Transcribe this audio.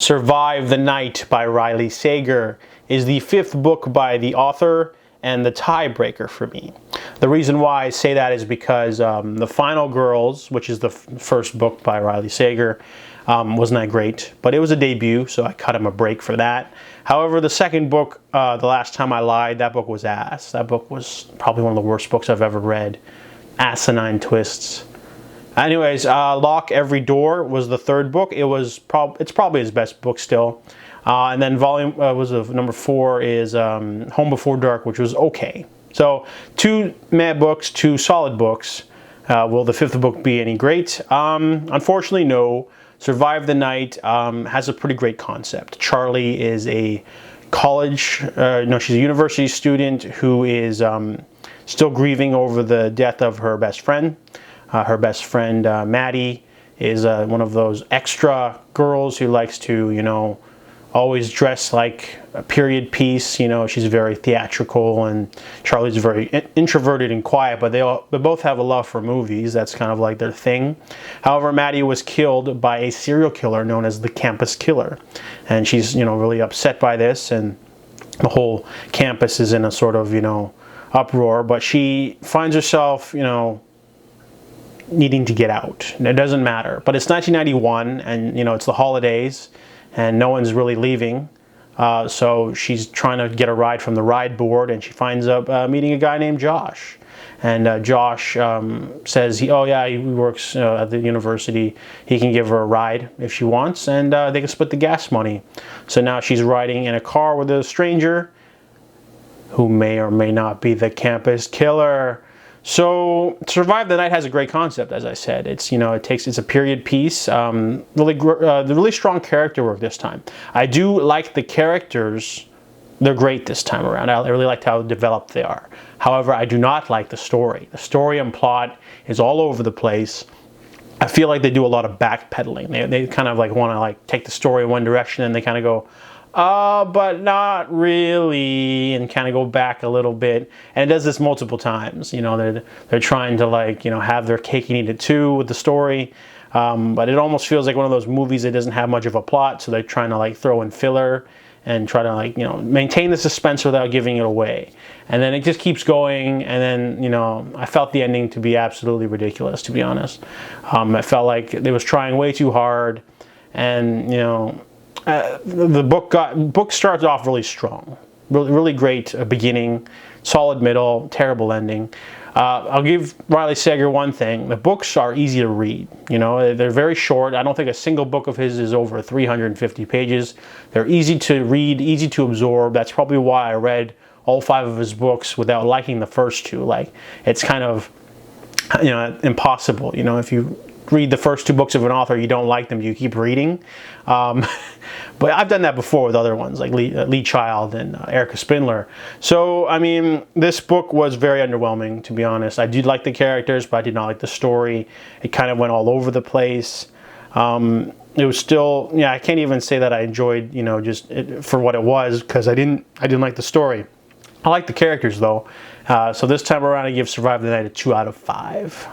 Survive the Night by Riley Sager is the 5th book by the author and the tiebreaker for me. The reason why I say that is because The Final Girls, which is the first book by Riley Sager, wasn't that great, but it was a debut, so I cut him a break for that. However, the second book, The Last Time I Lied, that book was ass. That book was probably one of the worst books I've ever read. Asinine twists. Anyways, Lock Every Door was the 3rd book. It's probably his best book still. And then number 4 is Home Before Dark, which was okay. So 2 mad books, 2 solid books. Will the 5th book be any great? Unfortunately, no. Survive the Night has a pretty great concept. Charlie is a she's a university student who is still grieving over the death of her best friend. Her best friend, Maddie, is one of those extra girls who likes to, always dress like a period piece. She's very theatrical, and Charlie's very introverted and quiet, but they both have a love for movies. That's kind of like their thing. However, Maddie was killed by a serial killer known as the Campus Killer, and she's, really upset by this, and the whole campus is in a sort of, uproar, but she finds herself, needing to get out. It doesn't matter. But it's 1991, and it's the holidays, and no one's really leaving. So she's trying to get a ride from the ride board, and she finds up meeting a guy named Josh. And Josh says, he works at the university. He can give her a ride if she wants, and they can split the gas money. So now she's riding in a car with a stranger who may or may not be the campus killer. So Survive the Night has a great concept, as I said. It's it's a period piece. Really strong character work this time. I do like the characters. They're great this time around. I really liked how developed they are. However, I do not like the story. The story and plot is all over the place. I feel like they do a lot of backpedaling. They kind of want to take the story in one direction, and they kind of go, but not really, and kind of go back a little bit. And it does this multiple times. They're trying to have their cake and eat it too with the story. But it almost feels like one of those movies that doesn't have much of a plot, so they're trying to throw in filler and try to maintain the suspense without giving it away. And then it just keeps going, and then I felt the ending to be absolutely ridiculous, to be honest. I felt like it was trying way too hard, and the book starts off really strong, really great beginning, solid middle, terrible ending. I'll give Riley Sager one thing: the books are easy to read. They're very short. I don't think a single book of his is over 350 pages. They're easy to read, easy to absorb. That's probably why I read all 5 of his books without liking the first 2. It's kind of impossible. If you read the first 2 books of an author, you don't like them, you keep reading. But I've done that before with other ones like Lee Child and Erica Spindler. So, this book was very underwhelming, to be honest. I did like the characters, but I did not like the story. It kind of went all over the place. It was still, I can't even say that I enjoyed, just for what it was, because I didn't like the story. I like the characters though. So this time around, I give Survive the Night a 2 out of 5.